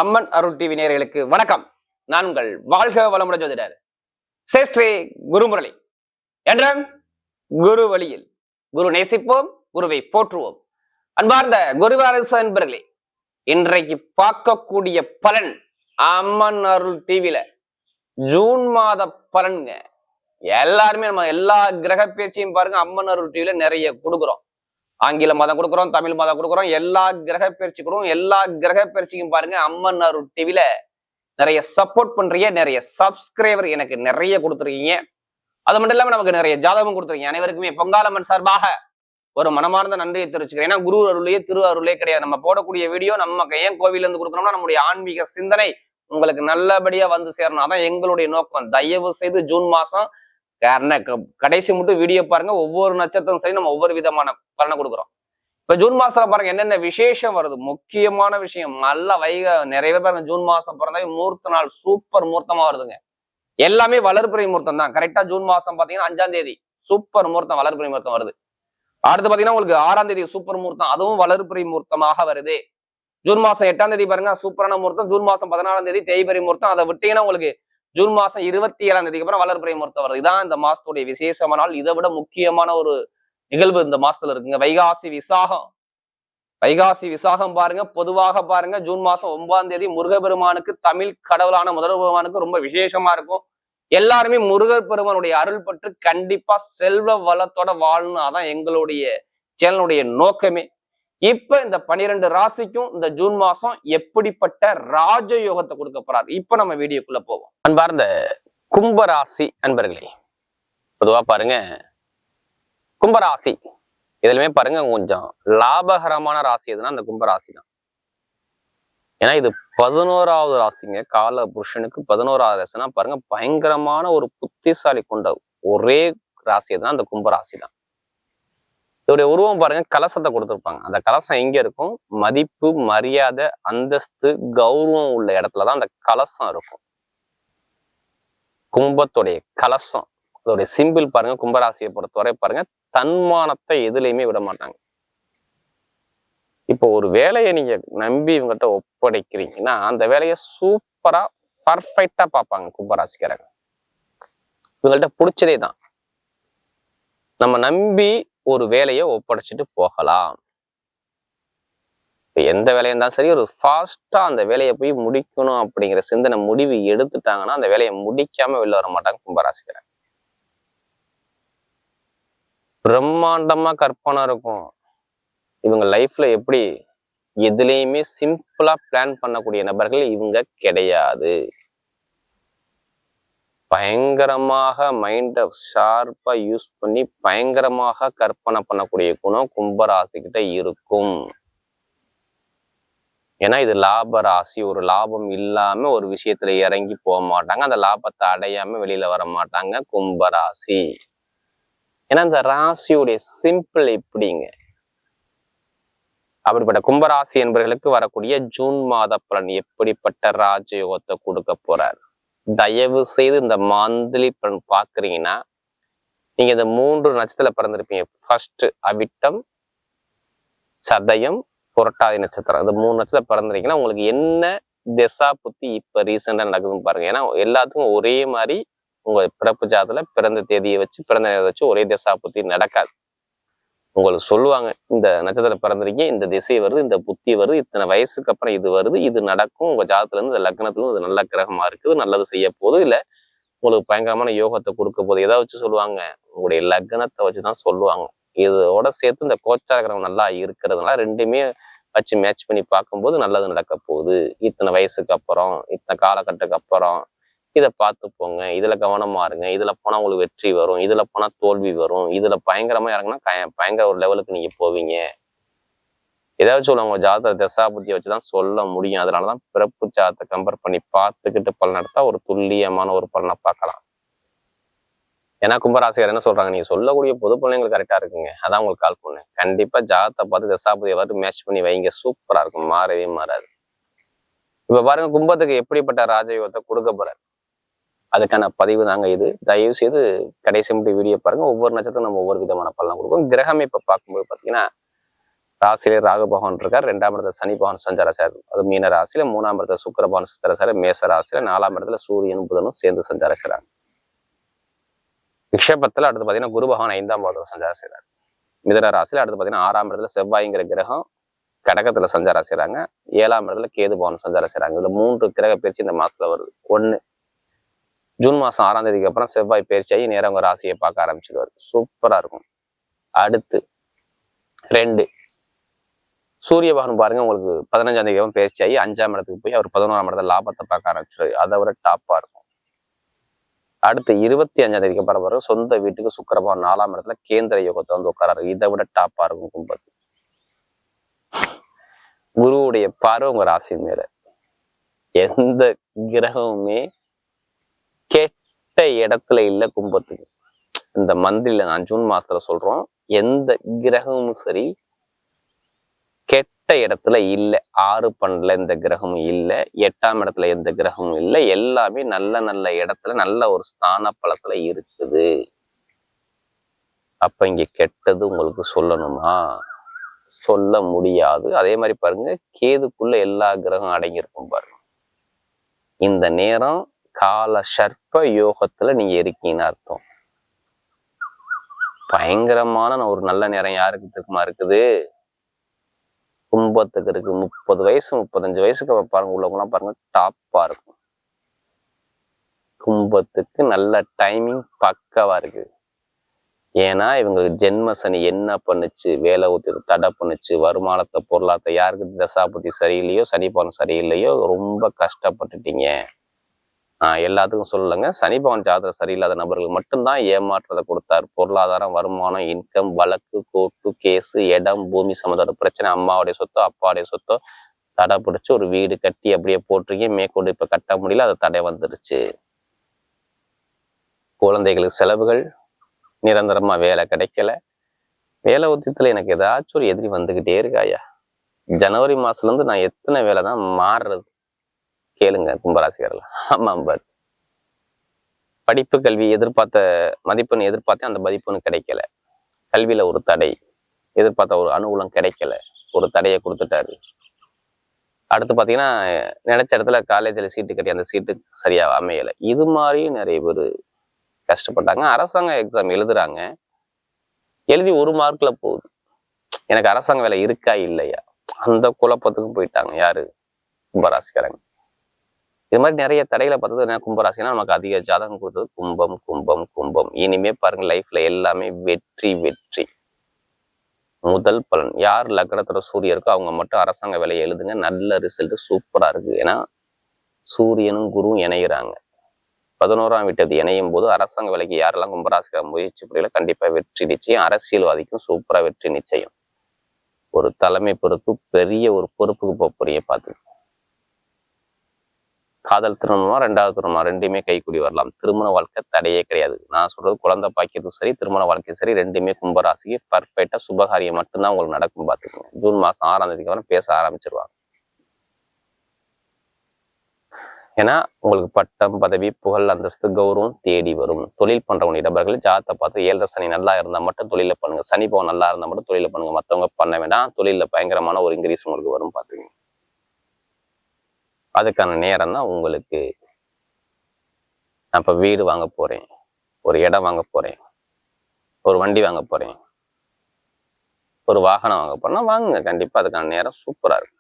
அம்மன் அருள் TV நேயர்களுக்கு வணக்கம். நான் உங்கள் வாழ்க வளமுடன் ஜோதிடர் சேஷ்ட்ரே குருமுரளி. என்றும் குரு வழியில் குரு நேசிப்போம், குருவை போற்றுவோம். அன்பார்ந்த குருவாரசு அன்பர்களே, இன்றைக்கு பார்க்கக்கூடிய பலன் அம்மன் அருள் டிவில ஜூன் மாத பலனுங்க. எல்லாருமே நம்ம எல்லா கிரக பேச்சையும் பாருங்க, அம்மன் அருள் டிவில நிறைய கொடுக்குறோம். ஆங்கில மதம் கொடுக்குறோம், தமிழ் மதம் கொடுக்குறோம், எல்லா கிரக பயிற்சி கொடுக்கும். எல்லா கிரக பயிற்சிக்கும் பாருங்க அம்மன் அருள் டிவில நிறைய சப்போர்ட் பண்றீங்க, நிறைய சப்ஸ்கிரைபர் எனக்கு நிறைய கொடுத்துருக்கீங்க. அது மட்டும் இல்லாம நமக்கு நிறைய ஜாதகம் கொடுத்துருக்கீங்க. அனைவருக்குமே பொங்காலம்மன் சார்பாக ஒரு மனமார்ந்த நன்றியை தெரிவிச்சுக்கிறேன். ஏன்னா குரு அருளே திரு அருளே கிடையாது. நம்ம போடக்கூடிய வீடியோ நம்ம ஏன் கோவில இருந்து கொடுக்குறோம்னா நம்முடைய ஆன்மீக சிந்தனை உங்களுக்கு நல்லபடியா வந்து சேரணும். அதான் எங்களுடைய நோக்கம். தயவு செய்து ஜூன் மாசம் கடைசி மட்டும் வீடியோ பாருங்க. ஒவ்வொரு நட்சத்திரம் சரி நம்ம ஒவ்வொரு விதமான பலனை கொடுக்குறோம். இப்ப ஜூன் மாசத்துல பாருங்க என்னென்ன விசேஷம் வருது. முக்கியமான விஷயம் நல்ல நிறைய பேர் பாருங்க ஜூன் மாசம் பிறந்தாவே முகூர்த்த நாள் சூப்பர் முகூர்த்தமா வருதுங்க. எல்லாமே வளர்பிறை முகூர்த்தம் தான். கரெக்டா ஜூன் மாசம் பாத்தீங்கன்னா 5ஆம் தேதி சூப்பர் முகூர்த்தம், வளர்பிறை முகூர்த்தம் வருது. அடுத்து பாத்தீங்கன்னா உங்களுக்கு 6ஆம் தேதி சூப்பர் முகூர்த்தம், அதுவும் வளர்பிறை முகூர்த்தமாக வருது. ஜூன் மாசம் 8ஆம் தேதி பாருங்க சூப்பரான முகூர்த்தம். ஜூன் மாசம் 14ஆம் தேதி தேய்பிறை முகூர்த்தம். அதை விட்டீங்கன்னா உங்களுக்கு ஜூன் மாசம் 27ஆம் தேதிக்கு அப்புறம் வளர்பிறை முகூர்த்தம் வருது. இதான் இந்த மாசத்துடைய விசேஷமான நாள். இதை விட முக்கியமான ஒரு நிகழ்வு இந்த மாசத்துல இருக்குங்க. வைகாசி விசாகம். வைகாசி விசாகம் பாருங்க. பொதுவாக பாருங்க ஜூன் மாசம் 9ஆம் தேதி முருகப்பெருமானுக்கு, தமிழ் கடவுளான முதல் பெருமானுக்கு ரொம்ப விசேஷமா இருக்கும். எல்லாருமே முருகப்பெருமானுடைய அருள் பற்று கண்டிப்பா செல்வ வளத்தோட வாழணும். அதான் எங்களுடைய சேனலுடைய நோக்கமே. இப்ப இந்த 12 ராசிக்கும் இந்த ஜூன் மாசம் எப்படிப்பட்ட ராஜயோகத்தை கொடுக்க போறாரு, இப்ப நம்ம வீடியோக்குள்ள போவோம். அன்பார்ந்த கும்பராசி அன்பர்களே, பொதுவா பாருங்க கும்பராசி இதுலயுமே பாருங்க கொஞ்சம் லாபகரமான ராசி எதுனா அந்த கும்பராசி தான். ஏன்னா இது 11வது ராசிங்க. கால புருஷனுக்கு 11வது ராசினா பாருங்க பயங்கரமான ஒரு புத்திசாலி கொண்ட ஒரே ராசி எதுனா அந்த கும்பராசி தான். இதோடைய உருவம் பாருங்க, கலசத்தை கொடுத்துருப்பாங்க. அந்த கலசம் எங்க இருக்கும்? மதிப்பு, மரியாதை, அந்தஸ்து, கௌரவம் உள்ள இடத்துலதான் அந்த கலசம் இருக்கும். கும்பத்துடைய கலசம், அதோடைய சிம்பிள் பாருங்க. கும்பராசியை பொறுத்தவரை பாருங்க தன்மானத்தை எதுலையுமே விட மாட்டாங்க. இப்போ ஒரு வேலையை நீங்க நம்பி இவங்ககிட்ட ஒப்படைக்கிறீங்கன்னா அந்த வேலையை சூப்பரா பர்ஃபெக்டா பார்ப்பாங்க கும்பராசிக்காரங்க. இவங்கள்ட்ட பிடிச்சதே தான். நம்ம நம்பி ஒரு வேலையை ஒப்படைச்சிட்டு போகலாம். எந்த வேலையா இருந்தாலும் சரி, ஒரு ஃபாஸ்டா அந்த வேலையை போய் முடிக்கணும் அப்படிங்கிற சிந்தனை முடிவு எடுத்துட்டாங்கன்னா அந்த வேலையை முடிக்காம வெளில வர மாட்டாங்க கும்பராசிக்காரங்க. பிரம்மாண்டமா கற்பனை இருக்கும். இவங்க லைஃப்ல எப்படி எதுலையுமே சிம்பிளா பிளான் பண்ணக்கூடிய நபர்கள் இவங்க கிடையாது. பயங்கரமாக மைண்டை ஷார்ப்பா யூஸ் பண்ணி பயங்கரமாக கற்பனை பண்ணக்கூடிய குணம் கும்பராசிக்கிட்ட இருக்கும். ஏன்னா இது லாப ராசி. ஒரு லாபம் இல்லாம ஒரு விஷயத்துல இறங்கி போக மாட்டாங்க. அந்த லாபத்தை அடையாம வெளியில வர மாட்டாங்க கும்பராசி. ஏன்னா இந்த ராசியுடைய சிம்பிள் எப்படிங்க? அப்படிப்பட்ட கும்பராசி என்பவர்களுக்கு வரக்கூடிய ஜூன் மாத பலன் எப்படிப்பட்ட ராஜயோகத்தை கொடுக்க போறார்? தயவு செய்து இந்த மாந்திலி பலன் பாக்குறீங்கன்னா நீங்க இந்த 3 நட்சத்திரத்துல பிறந்திருப்பீங்க. ஃபர்ஸ்ட் அவிட்டம், சதயம், புரட்டாதி நட்சத்திரம். இந்த 3 நட்சத்திரம் பிறந்திருக்கீங்கன்னா உங்களுக்கு என்ன திசா புத்தி இப்ப ரீசெண்டா நடக்குதுன்னு பாருங்க. ஏன்னா எல்லாத்துக்கும் ஒரே மாதிரி உங்க பிறப்பு ஜாதத்துல பிறந்த தேதியை வச்சு பிறந்த நேரத்தை வச்சு ஒரே திசா புத்தி நடக்காது. உங்களுக்கு சொல்லுவாங்க இந்த நட்சத்திரம் பிறந்திருக்கீங்க, இந்த திசை வருது, இந்த புத்தி வருது, இத்தனை வயசுக்கு அப்புறம் இது வருது, இது நடக்கும். உங்க ஜாதத்துல இருந்து இந்த லக்னத்துல இருந்து இது நல்ல கிரகமா இருக்குது, நல்லது செய்ய போகுது, இல்ல உங்களுக்கு பயங்கரமான யோகத்தை கொடுக்க போகுது. எதை வச்சு சொல்லுவாங்க? உங்களுடைய லக்னத்தை வச்சுதான் சொல்லுவாங்க. இதோட சேர்த்து இந்த கோச்சார கிரகம் நல்லா இருக்கிறதுனால ரெண்டுமே வச்சு மேட்ச் பண்ணி பார்க்கும்போது நல்லது நடக்க போகுது. இத்தனை வயசுக்கு அப்புறம், இத்தனை காலகட்டத்துக்கு அப்புறம் இதை பார்த்து போங்க, இதுல கவனமா இருங்க, இதுல போனா உங்களுக்கு வெற்றி வரும், இதுல போனா தோல்வி வரும், இதுல பயங்கரமா இறங்கினா பயங்கர ஒரு லெவலுக்கு நீங்க போவீங்க. ஏதாவது சொல்லுவாங்க ஜாதக தசா புத்தியை வச்சுதான் சொல்ல முடியும். அதனாலதான் பிறப்பு ஜாதத்தை கம்பேர் பண்ணி பார்த்துக்கிட்டு பலன் நடத்தா ஒரு துல்லியமான ஒரு பலனை பார்க்கலாம். ஏன்னா கும்பராசியார் என்ன சொல்றாங்க, நீங்க சொல்லக்கூடிய பொது பலன்கள் கரெக்டா இருக்குங்க, அதான் உங்களுக்கு கால் பண்ணேன். கண்டிப்பா ஜாதத்தை பார்த்து தசாபதியை பார்த்து மேட்ச் பண்ணி வைங்க, சூப்பரா இருக்கும், மாறவே மாறாது. இப்ப பாருங்க கும்பத்துக்கு எப்படிப்பட்ட ராஜயோகத்தை கொடுக்க போறாரு அதுக்கான பதிவு தாங்க இது. தயவு செய்து கடைசி மட்டும் வீடியோ பாருங்க. ஒவ்வொரு நட்சத்திரம் நம்ம ஒவ்வொரு விதமான பலன் கொடுக்கும். கிரகம் இப்ப பார்க்கும்போது பாத்தீங்கன்னா ராசியிலே ராகு பகவான் இருக்கார். 2ஆம் இடத்துல சனி பகவான் சஞ்சார செய்றார். அது மீன ராசியில. 3ஆம் இடத்துல சுக்கிர பகவான் சஞ்சார செய்றார். மேச ராசியில. 4ஆம் இடத்துல சூரியனும் புதனும் சேர்ந்து சஞ்சார செய்றாங்க. ரிஷபத்துல அடுத்து பாத்தீங்கன்னா குரு பகவான் 5ஆம் பாவத்துல சஞ்சாரம் செய்றாரு. மிதுன ராசியில அடுத்து பாத்தீங்கன்னா 6ஆம் இடத்துல செவ்வாய்ங்கிற கிரகம் கடகத்துல சஞ்சாரம் செய்றாங்க. 7ஆம் இடத்துல கேது பகவான் சஞ்சாரம் செய்றாங்க. இதுல 3 கிரக பயிற்சி இந்த மாசத்துல வருது. 1 ஜூன் மாசம் 6ஆம் தேதிக்கு அப்புறம் செவ்வாய் பயிற்சியாகி நேரம் உங்க ராசியை பார்க்க ஆரம்பிச்சிடுவாரு. சூப்பரா இருக்கும். அடுத்து 2 சூரிய பகவான் பாருங்க, உங்களுக்கு 15ஆம் தேதி பயிற்சியாகி 5ஆம் இடத்துக்கு போய் அவர் 11ஆம் இடத்துல லாபத்தை பார்க்க ஆரம்பிச்சிடுவாரு. அதை விட டாப்பா இருக்கும். அடுத்து 25ஆம் தேதிக்கு அப்புறம் சொந்த வீட்டுக்கு சுக்கிர பகவான் 4ஆம் இடத்துல கேந்திர யோகத்தை வந்து உட்காராரு. இதை விட டாப்பா இருக்கும் கும்பத்து. குருவுடைய பார்வை உங்க ராசி மேல. எந்த கிரகமுமே கெட்ட இடத்துல இல்ல கும்பத்துக்கு. இந்த மந்திரில நான் ஜூன் மாசத்துல சொல்றோம், எந்த கிரகமும் சரி கெட்ட இடத்துல இல்ல. 6 12 எந்த கிரகமும் இல்ல, 8ஆம் இடத்துல எந்த கிரகமும் இல்ல. எல்லாமே நல்ல நல்ல இடத்துல நல்ல ஒரு ஸ்தான பலத்துல இருக்குது. அப்ப இங்க கெட்டது உங்களுக்கு சொல்லணுமா? சொல்ல முடியாது. அதே மாதிரி பாருங்க, கேதுக்குள்ள எல்லா கிரகம் அடங்கியிருக்கும் பாருங்க. இந்த நேரம் கால சர்ப்ப யோகத்துல நீங்க இருக்கீங்கன்னு அர்த்தம். பயங்கரமான ஒரு நல்ல நேரம் யாருக்கு இருக்குமா இருக்குது? கும்பத்துக்கு இருக்கு. 30 வயசு 35 வயசுக்கு பாருங்க உள்ளவங்கலாம் பாருங்க டாப்பா இருக்கும். கும்பத்துக்கு நல்ல டைமிங் பக்காவா இருக்கு. ஏன்னா இவங்களுக்கு ஜென்ம சனி என்ன பண்ணுச்சு? வேலை ஊத்தி தடை பண்ணுச்சு. வருமானத்தை பொருளாதாரத்தை யாருக்கு தசாபதி சரியில்லையோ, சனி பவன் சரியில்லையோ, ரொம்ப கஷ்டப்பட்டுட்டீங்க. எல்லாத்துக்கும் சொல்லலைங்க. சனி பவன் ஜாதகம் சரியில்லாத நபர்களுக்கு மட்டும்தான் ஏமாற்றத்தை கொடுத்தார். பொருளாதாரம், வருமானம், இன்கம், வழக்கு, கோர்ட்டு, கேஸு, இடம், பூமி சம்மந்தப்பட்ட பிரச்சனை, அம்மாவுடைய சொத்தோ அப்பாவுடைய சொத்தோ தடை பிடிச்சு ஒரு வீடு கட்டி அப்படியே போட்டிருக்கீங்க. மேற்கொண்டு இப்ப கட்ட முடியல, அது தடை வந்துருச்சு. குழந்தைகளுக்கு செலவுகள், நிரந்தரமா வேலை கிடைக்கல, வேலை உத்தியத்துல எனக்கு ஏதாச்சும் ஒரு எதிரி வந்துகிட்டே இருக்காயா. ஜனவரி மாசத்துல இருந்து நான் எத்தனை வேலை தான் மாறுறது கேளுங்க கும்பராசிக்காரர்கள். ஆமாம் பாரு, படிப்பு கல்வி எதிர்பார்த்த மதிப்பெண் எதிர்பார்த்தேன், அந்த மதிப்பெண் கிடைக்கல. கல்வியில ஒரு தடை, எதிர்பார்த்த ஒரு அனுகூலம் கிடைக்கல, ஒரு தடையை கொடுத்துட்டாரு. அடுத்து பாத்தீங்கன்னா நினைச்ச இடத்துல காலேஜ்ல சீட்டு கட்டி அந்த சீட்டு சரியா அமையலை. இது மாதிரியும் நிறைய பேர் கஷ்டப்பட்டாங்க. அரசாங்க எக்ஸாம் எழுதுறாங்க, எழுதி 1 மார்க்ல போகுது. எனக்கு அரசாங்க வேலை இருக்கா இல்லையா, அந்த குழப்பத்துக்கும் போயிட்டாங்க. யாரு? கும்பராசிக்காரங்க. இது மாதிரி நிறைய தடைகளை பார்த்தது என்ன? கும்பராசினா நமக்கு அதிக ஜாதகம் கொடுத்தது கும்பம் கும்பம் கும்பம். இனிமே பாருங்க லைஃப்ல எல்லாமே வெற்றி வெற்றி. முதல் பலன் யார் லக்னத்தோட சூரியன் இருக்கோ அவங்க மட்டும் அரசாங்க வேலையை எழுதுங்க, நல்ல ரிசல்ட் சூப்பரா இருக்கு. ஏன்னா சூரியனும் குருவும் இணைகிறாங்க. 11ஆம் வீட்டு இணையும் போது அரசாங்க வேலைக்கு யாரெல்லாம் கும்பராசிக்கார முயற்சி புரியல கண்டிப்பா வெற்றி நிச்சயம். அரசியல்வாதிக்கும் சூப்பரா வெற்றி நிச்சயம். ஒரு தலைமை பொறுப்பு, பெரிய ஒரு பொறுப்புக்கு போறீங்க பார்த்து. காதல் திருமணமா 2வது திருமணமா ரெண்டுமே கைக்கூடி வரலாம். திருமண வாழ்க்கை தடையே கிடையாது. நான் சொல்றது குழந்தை பாக்கியதும் சரி, திருமண வாழ்க்கையும் சரி, ரெண்டுமே கும்பராசிக்கு பர்ஃபெக்டா சுபகாரியம் மட்டும்தான் உங்களுக்கு நடக்கும் பார்த்துக்கோங்க. ஜூன் மாசம் 6ஆம் தேதிக்கு அப்புறம் பேச ஆரம்பிச்சிருவாங்க. ஏன்னா உங்களுக்கு பட்டம், பதவி, புகழ், அந்தஸ்து, கௌரவம் தேடி வரும். தொழில் பண்றவங்க நபர்கள் ஜாதகத்தை பார்த்து 7 சனி நல்லா இருந்தா மட்டும் தொழில பண்ணுங்க. சனி பவன் நல்லா இருந்தா மட்டும் தொழில பண்ணுங்க. மற்றவங்க பண்ண வேண்டாம். தொழில பயங்கரமான ஒரு இன்க்ரீஸ் உங்களுக்கு வரும் பார்த்துக்கோங்க. அதுக்கான நேரம் தான் உங்களுக்கு. நான் இப்ப வீடு வாங்க போறேன், ஒரு இடம் வாங்க போறேன், ஒரு வண்டி வாங்க போறேன், ஒரு வாகனம் வாங்க போறேன்னா வாங்குங்க. கண்டிப்பா அதுக்கான நேரம் சூப்பரா இருக்கும்.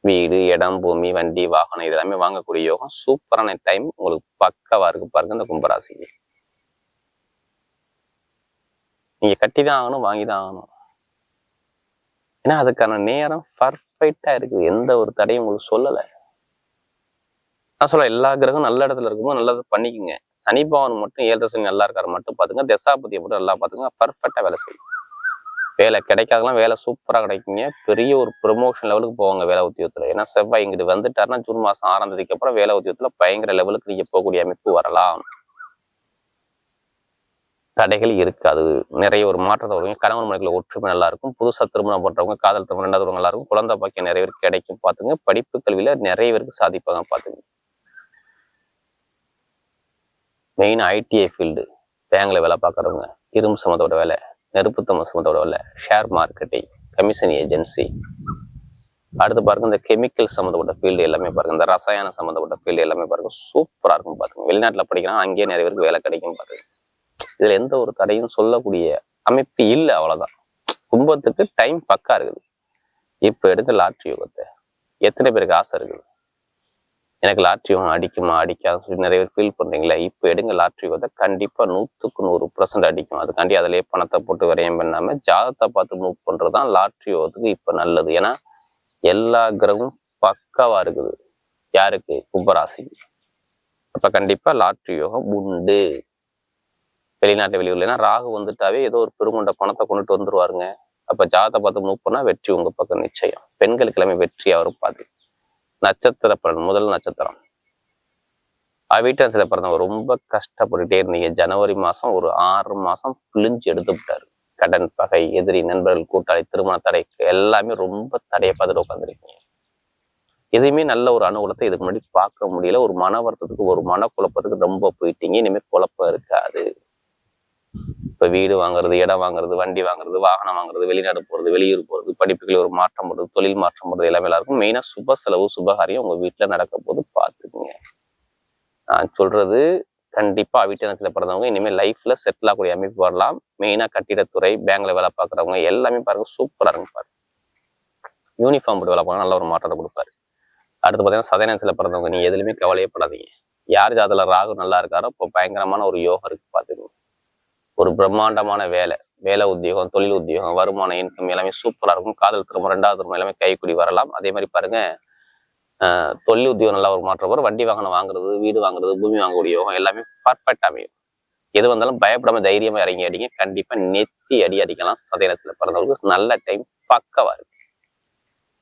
வீடு, இடம், பூமி, வண்டி, வாகனம் இதெல்லாமே வாங்கக்கூடிய யோகம் சூப்பரான டைம் உங்களுக்கு பக்காவா இருக்கு பாருங்க இந்த கும்பராசிக்கு. நீங்க கட்டிதான் ஆகணும், வாங்கிதான் ஆகணும். ஏன்னா அதுக்கான நேரம் பர்ஃபெக்டா இருக்குது. எந்த ஒரு தடையும் உங்களுக்கு சொல்லல. நான் சொல்ல எல்லா கிரகம் நல்ல இடத்துல இருக்கும்போது நல்லது பண்ணிக்கோங்க. சனி பவன் மட்டும் 7 சனி நல்லா இருக்காரு மட்டும் பாத்துங்க. தசாபதியை மட்டும் நல்லா பாத்துங்க. பர்ஃபெக்டா வேலை செய்யும். வேலை கிடைக்காதெல்லாம் வேலை சூப்பரா கிடைக்குங்க. பெரிய ஒரு ப்ரொமோஷன் லெவலுக்கு போவாங்க வேலை உத்தியோகத்துல. ஏன்னா செவ்வாய் இங்கிட்டு வந்துட்டாருன்னா ஜூன் மாசம் 6ஆம் தேதிக்கு அப்புறம் வேலை உத்தியோகத்துல பயங்கர லெவலுக்கு நீங்க போகக்கூடிய அமைப்பு வரலாம். தடைகள் இருக்காது. நிறைய ஒரு மாற்றத்தை வருவீங்க. கணவன் மனைவிக்குள்ள ஒற்றுமை நல்லா இருக்கும். புதுசா திருமணம் பண்றவங்க, காதல் திருமணம் 2வது நல்லா இருக்கும். குழந்தை பாக்கியம் நிறைய பேருக்கு கிடைக்கும் பாத்துங்க. படிப்பு கல்வியில நிறைய பேருக்கு சாதிப்பாங்க பாத்துங்க. மெயின் ஐடிஐ ஃபீல்டு, பேங்க்ல வேலை பார்க்குறவங்க, இரும்பு சம்மந்தோட வேலை, நெருப்பு தம்ம சம்மந்தப்பட்ட ஷேர் மார்க்கெட்டிங், கமிஷன் ஏஜென்சி, அடுத்து பாருங்க இந்த கெமிக்கல் சம்மந்தப்பட்ட ஃபீல்டு எல்லாமே பாருங்க, இந்த ரசாயன சம்மந்தப்பட்ட ஃபீல்டு எல்லாமே பாருங்க சூப்பரா இருக்கும் பாருங்க. வெளிநாட்டுல படிக்கிறான், அங்கேயே நிறைய பேருக்கு வேலை கிடைக்கும் பாருங்க. இதுல எந்த ஒரு தடையும் சொல்லக்கூடிய அமைப்பு இல்லை, அவ்வளவுதான். குடும்பத்துக்கு டைம் பக்கா இருக்குது. இப்ப எடுத்த லாட்ரி யோகத்தை எத்தனை பேருக்கு ஆசை இருக்குது, எனக்கு லாட்ரி யோகம் அடிக்குமா அடிக்காதுன்னு சொல்லி நிறைய பேர் ஃபீல் பண்றீங்களா? இப்ப எடுங்க லாட்ரி யோகத்தை, கண்டிப்பா 100% அடிக்கும். அதுக்காண்டி அதுலயே பணத்தை போட்டு விரயம் பண்ணாம ஜாதகத்தை பார்த்து மூவ் பண்றதுதான் லாட்ரி யோகத்துக்கு இப்ப நல்லது. ஏன்னா எல்லா கிரகமும் பக்காவா இருக்குது. யாருக்கு? கும்பராசி. அப்ப கண்டிப்பா லாட்ரி யோகம் உண்டு. வெளிநாட்டு வெளியூர்ல ராகு வந்துட்டாவே ஏதோ ஒரு பெருங்கொண்ட பணத்தை கொண்டுட்டு வந்துருவாருங்க. அப்ப ஜாதகத்தை பார்த்து மூவ் பண்ணா வெற்றி உங்க பக்கம் நிச்சயம். பெண்களுக்கு எல்லாமே வெற்றியா வரும். பாது நட்சத்திர பலன், முதல் நட்சத்திரம் வீட்டாசில பிறந்தவங்க ரொம்ப கஷ்டப்பட்டுட்டே இருந்தீங்க. ஜனவரி மாசம் ஒரு 6 மாசம் பிழிஞ்சு எடுத்து விட்டாரு. கடன், பகை, எதிரி, நண்பர்கள், கூட்டாளி, திருமண தடை எல்லாமே ரொம்ப தடையை பார்த்துட்டு உட்காந்துருக்கீங்க. எதுவுமே நல்ல ஒரு அனுகூலத்தை இதுக்கு முன்னாடி பார்க்க முடியல. ஒரு மன வருத்தத்துக்கு, ஒரு மன குழப்பத்துக்கு ரொம்ப போயிட்டீங்க. இனிமேல் குழப்பம் இருக்காது. இப்ப வீடு வாங்குறது, இடம் வாங்குறது, வண்டி வாங்குறது, வாகனம் வாங்குறது, வெளிநாடு போறது, வெளியூர் போறது, படிப்புகளில் ஒரு மாற்றம் வருது, தொழில் மாற்றம் வருது, எல்லாமே எல்லாருக்கும். மெயினா சுப செலவு, சுபகாரியம் உங்க வீட்டுல நடக்க போது பார்த்துக்குங்க. நான் சொல்றது கண்டிப்பா வீட்டு பிறந்தவங்க இனிமேல் லைஃப்ல செட்டில் ஆகக்கூடிய அமைப்பு வரலாம். மெயினா கட்டிடத்துறை, பேங்க்ல வேலை பார்க்குறவங்க எல்லாமே பாருங்க சூப்பரா இருக்கும். பாருங்க யூனிஃபார்ம் போட்டு வேலை பார்க்க நல்ல ஒரு மாற்றத்தை கொடுப்பாரு. அடுத்து பார்த்தீங்கன்னா சதயநேசத்துல பிறந்தவங்க நீங்க எதுலையுமே கவலையப்படாதீங்க. யார் ஜாதத்துல ராகு நல்லா இருக்காரோ இப்போ பயங்கரமான ஒரு யோகம் இருக்கு. பார்த்துக்கோங்க. ஒரு பிரம்மாண்டமான வேலை உத்தியோகம், தொழில் உத்தியோகம், வருமானம், இன்கம் எல்லாமே சூப்பரா இருக்கும். காதல் திருமணம், 2வது திருமணம் எல்லாமே கைக்கூடி வரலாம். அதே மாதிரி பாருங்க தொழில் உத்தியோகம் நல்லா ஒரு மாற்றம் வரும். வண்டி வாகனம் வாங்குறது, வீடு வாங்குறது, பூமி வாங்கக்கூடிய யோகம் எல்லாமே பர்ஃபெக்ட் அமையும். எது வந்தாலும் பயப்படாம தைரியமா இறங்கி அடிங்க. கண்டிப்பா நெத்தி அடிக்கலாம். சதயநேசத்துல பிறந்தவங்களுக்கு நல்ல டைம் பக்கவா இருக்கு.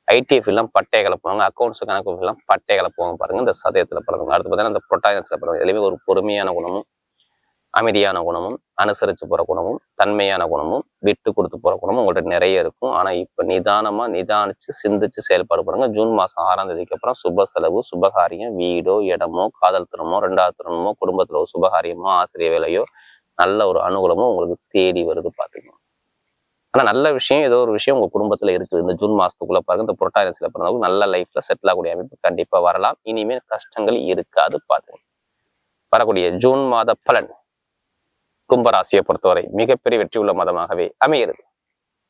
ஐடிஎஃப் எல்லாம் பட்டைய கலப்புவாங்க, அக்கௌண்ட்ஸ் கணக்கு எல்லாம் பட்டைய கலப்புவாங்க பாருங்க இந்த சதயத்துல பிறந்தவங்க. அடுத்து பார்த்தீங்கன்னா இந்த புரட்டாதியில பிறந்தவங்க எல்லாமே ஒரு பொறுமையான குணமும், அமைதியான குணமும், அனுசரிச்சு போற குணமும், தன்மையான குணமும், விட்டு கொடுத்து போற குணமும் உங்கள்கிட்ட நிறைய இருக்கும். ஆனா இப்ப நிதானிச்சு சிந்திச்சு செயல்பாடு பண்ணுங்க. ஜூன் மாசம் 6ஆம் தேதிக்கு அப்புறம் சுப செலவு, சுபகாரியம், வீடோ, இடமோ, காதல் திருமோ, 2வது திருமணமோ, குடும்பத்துல ஒரு சுபகாரியமோ, ஆசிரியர் வேலையோ, நல்ல ஒரு அனுகூலமோ உங்களுக்கு தேடி வருது. பாத்துக்கணும். ஆனா நல்ல விஷயம், ஏதோ ஒரு விஷயம் உங்க குடும்பத்துல இருக்குது. இந்த ஜூன் மாசத்துக்குள்ள பாருங்க, இந்த புரட்டாதியில பிறந்தவங்க நல்ல லைஃப்ல செட்டில் ஆகக்கூடிய அமைப்பு கண்டிப்பா வரலாம். இனிமேல் கஷ்டங்கள் இருக்காது. பாத்துங்க. வரக்கூடிய ஜூன் மாத பலன் கும்பராசியை பொறுத்தவரை மிகப்பெரிய வெற்றி உள்ள மாதமாகவே அமைகிறது.